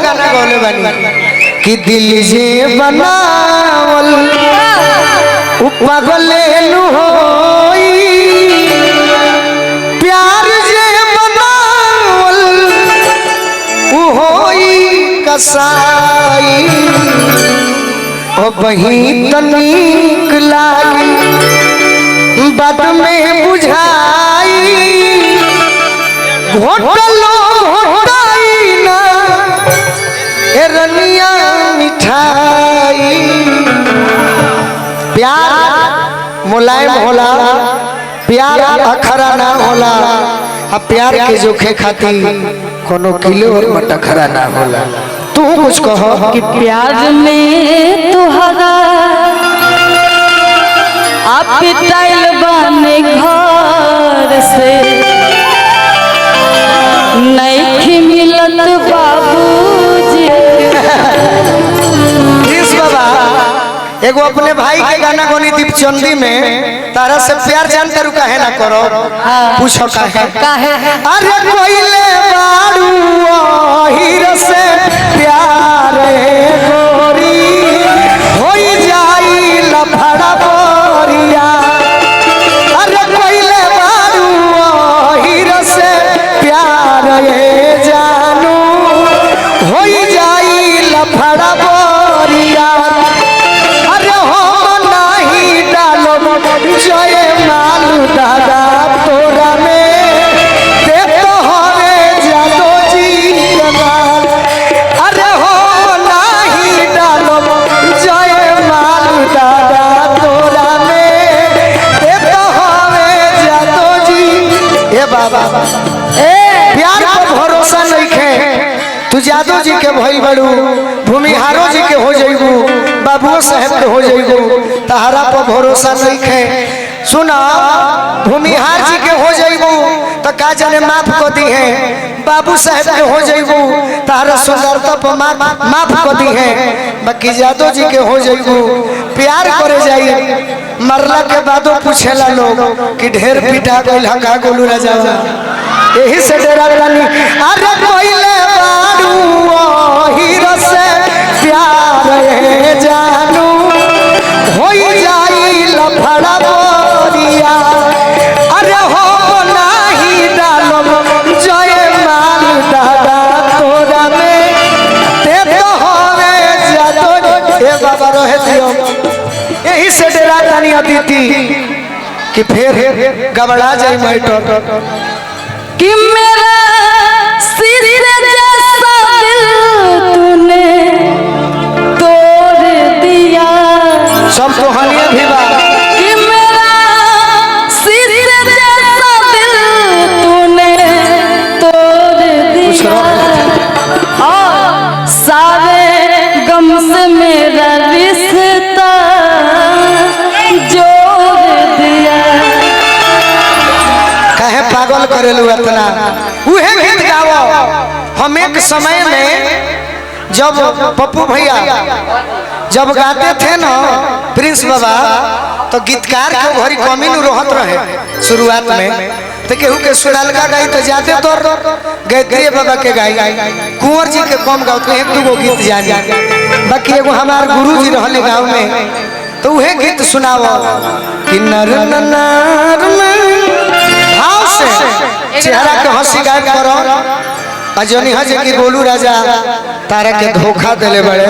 गाना गौले बनी कि दिल जे बनावल पागले नु होई प्यार जे बनावल उ होई कसाई ओ बही तनिक लागी बाद में बुझाई घोटलो घोटाई ना एरनिया मिठाई प्यार मुलायम होला प्यार अखरा ना होला अब प्यार के जोखे खाती कोनो किलो और मटखरा ना होला तू कुछ कहो कि प्यार में तुहरा आप टाइल बने घर से नहीं मिलत बाबूजी बाबा एगो अपने भाई के गाना गोनी दीपचंदी में तारा से प्यार जानते रुका है ना करो पूछो काहे अरे कोइले बाड़ू हीरो से प्यार गोरी होई जाई लफड़ा बोरिया अरे कोइले बाड़ू हीरो से प्यार जानू होई जाई लफड़ा बोरिया अरे हो नहीं डालो जय मालू दादा तोरा में दे तो हरे जादो जी अरे हो नहीं डालो जय मालू दादा तोरा में दे तो हरे जादो जी ए बाबा प्यार पर भरोसा नहीं खे तू जादव जी के भइल बड़ू भूमिहारो जी के हो जाइबू बाबुओ साहब के हो जाइबू तहरा पर भरोसा नहीं खे सुना भूमिहार जी के हो जाइबू तो का जाने माफ कर दी है बाबू साहब के हो जाइबू तहरा सुंदरता पर माफ कर दी है बाकी जादव जी के हो जाइबू प्यार करे जाई मरला के बादो पूछेला लोग कि ढेर पिटा गइल हका गोलू राजा यही से डरा रानी अरे कोइले बाड़ू हीरो से प्यार जानू होई जाई लफड़ा बोरिया अरे हो नहीं डालो जय माल दादा तोरा में ते तो होवे जादो ए बाबा रहे दियो यही से डरा रानी अदिति कि फिर गबड़ा जाई मैटर कि मेरा सिर जैसा दिल तूने तोड़ दिया सब कहानियां भी बात कि मेरा सिर जैसा दिल तूने तोड़ दिया और सारे गम से मेरा रिश्ता जोड़ दिया कहे पागल करेलू इतना उहे गीत गाओ हम एक समय में जब पप्पू भैया जब गाते थे ना प्रिंस बाबा तो गीतकार के भरी कमी नु रहत रहे शुरुआत में तो केहू के सुड़ालका गाई तो जाते तो गायत्री बाबा के गाई कुंवर जी के कम गाओ तो एक दो गीत जानी बाकी एगो हमार गुरु जी रहले गांव में तो उहे गीत सुनाओ कि नर नर भाव से चेहरा के हंसी गायब करो अजनी हज की गोलू राजा तारा के धोखा दिले बड़े